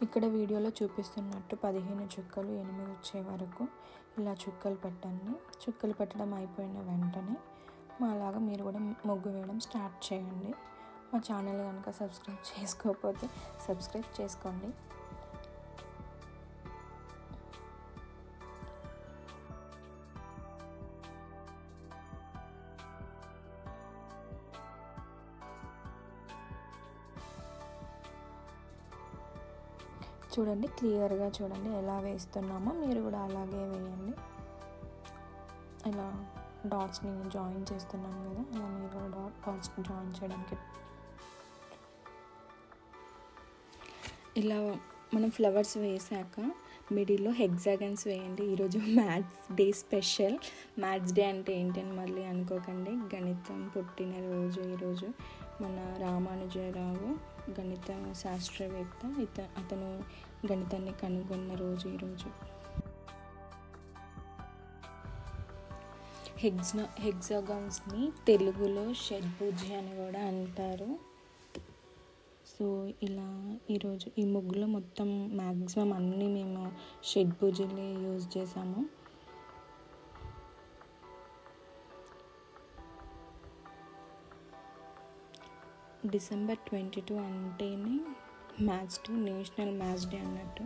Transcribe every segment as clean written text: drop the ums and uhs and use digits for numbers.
ఇక్కడ వీడియోలో చూపిస్తున్నట్టు 15 చుక్కలు 8 వచ్చే వరకు ఇలా చుక్కలు పెట్టండి. చుక్కలు పెట్టడం అయిపోయిన వెంటనే అలాగా మీరు కూడా ముగ్గు వేయడం స్టార్ట్ చేయండి. మా ఛానల్ కనుక సబ్స్క్రైబ్ చేసుకోకపోతే సబ్స్క్రైబ్ చేసుకోండి. చూడండి, క్లియర్గా చూడండి ఎలా వేస్తున్నామో మీరు కూడా అలాగే వేయండి. ఇలా డాట్స్ని జాయిన్ చేస్తున్నాం కదా, అలా మీరు కూడా డాట్స్ని జాయిన్ చేయడానికి ఇలా మనం ఫ్లవర్స్ వేసాక మిడిల్లో హెగ్జాగన్స్ వేయండి. ఈరోజు maths day special. Maths day అంటే ఏంటని మళ్ళీ అనుకోకండి, గణితం పుట్టినరోజు ఈరోజు. మన రామానుజరావు గణిత శాస్త్రవేత్త, అతను గణితాన్ని కనుగొన్న రోజు ఈరోజు. హెగ్జాగాన్స్ని తెలుగులో షడ్భుజి అని కూడా అంటారు. సో ఇలా ఈరోజు ఈ ముగ్గులో మొత్తం మ్యాక్సిమం అన్నీ మేము షడ్భుజులే యూజ్ చేసాము. December 22 అంటేనే maths day, national maths day అన్నట్టు.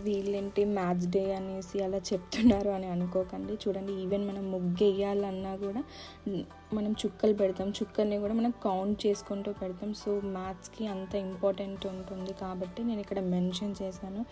వీళ్ళేంటి మ్యాథ్స్ డే అనేసి అలా చెప్తున్నారు అని అనుకోకండి. చూడండి, ఈవెన్ మనం ముగ్గు వేయాలన్నా కూడా మనం చుక్కలు పెడతాం, చుక్కల్ని కూడా మనం కౌంట్ చేసుకుంటూ పెడతాం. సో మ్యాథ్స్కి అంత ఇంపార్టెంట్ ఉంటుంది కాబట్టి నేను ఇక్కడ మెన్షన్ చేశాను.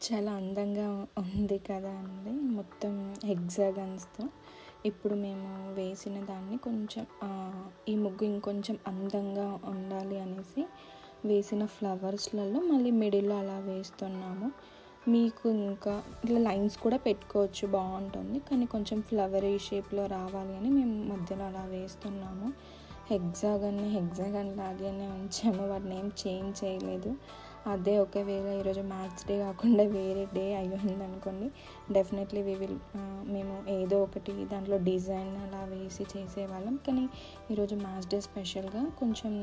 చాలా అందంగా ఉంది కదా అండి, మొత్తం హెగ్జాగన్స్తో. ఇప్పుడు మేము వేసిన దాన్ని కొంచెం ఈ ముగ్గు ఇంకొంచెం అందంగా ఉండాలి అనేసి వేసిన ఫ్లవర్స్లలో మళ్ళీ మిడిల్లో అలా వేస్తున్నాము. మీకు ఇంకా ఇట్లా లైన్స్ కూడా పెట్టుకోవచ్చు, బాగుంటుంది. కానీ కొంచెం ఫ్లవరీ షేప్లో రావాలి అని మేము మధ్యలో అలా వేస్తున్నాము. హెగ్జాగన్ లాగానే ఉంచాము, వాటిని ఏం చేంజ్ చేయలేదు. అదే ఒకవేళ ఈరోజు మ్యాథ్స్ డే కాకుండా వేరే డే అయ్యింది అనుకోండి, డెఫినెట్లీ మేము ఏదో ఒకటి దాంట్లో డిజైన్ అలా వేసి చేసేవాళ్ళం. కానీ ఈరోజు మ్యాథ్స్ డే స్పెషల్గా కొంచెం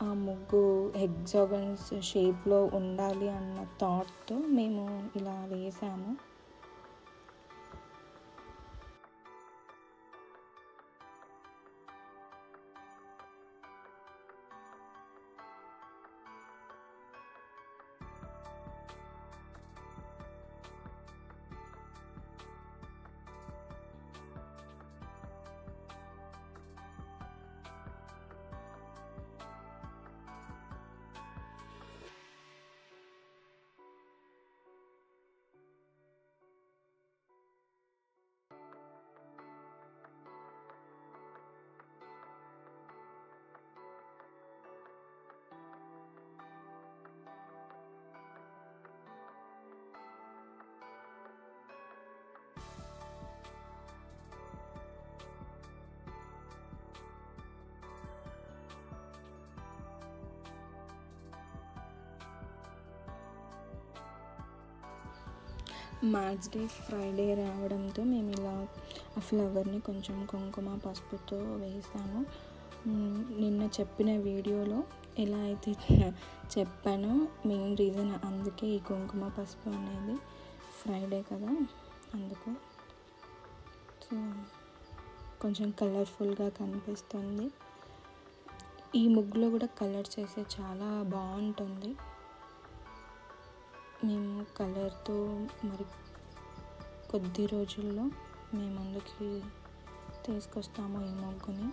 ఆ ముగ్గు హెగ్జాగన్స్ షేప్లో ఉండాలి అన్న థాట్తో మేము ఇలా వేసాము. మ్యాథ్స్ డే ఫ్రైడే రావడంతో మేము ఇలా ఆ ఫ్లవర్ని కొంచెం కుంకుమ పసుపుతో వేసాము. నిన్న చెప్పిన వీడియోలో ఎలా అయితే చెప్పానో మెయిన్ రీజన్ అందుకే ఈ కుంకుమ పసుపు అనేది ఫ్రైడే కదా అందుకు. సో కొంచెం కలర్ఫుల్గా కనిపిస్తుంది. ఈ ముగ్గులో కూడా కలర్స్ వేస్తే చాలా బాగుంటుంది. మేము కలర్తో మరి కొద్ది రోజుల్లో మేము ముందుకి తీసుకొస్తాము ఈ ముగ్గుని.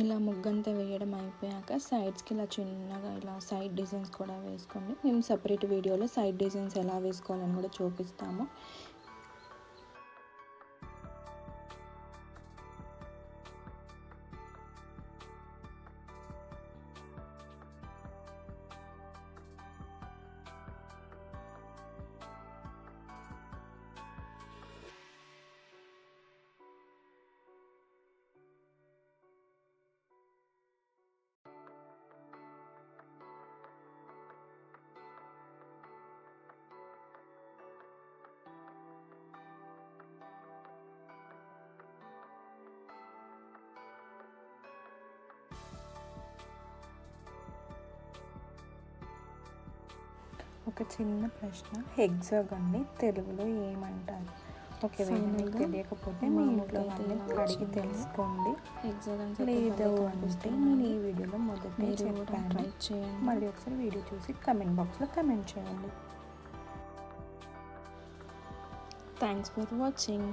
ఇలా ముగ్గంతా వేయడం అయిపోయాక సైడ్స్కి ఇలా చిన్నగా ఇలా సైడ్ డిజైన్స్ కూడా వేసుకోండి. మేము సపరేట్ వీడియోలో సైడ్ డిజైన్స్ ఎలా వేసుకోవాలని కూడా చూపిస్తాము. ఒక చిన్న ప్రశ్న, హెగ్జాగన్ని తెలుగులో ఏమంటారు? ఒకవేళ మీకు తెలియకపోతే మీ ఇంట్లో వాళ్ళని అడిగి తెలుసుకోండి. లేదు అంటే నేను ఈ వీడియోలో మొదటి చెప్పాను, ట్రై చేయండి. మళ్ళీ ఒకసారి వీడియో చూసి కమెంట్ బాక్స్లో కమెంట్ చేయండి. Thanks for watching.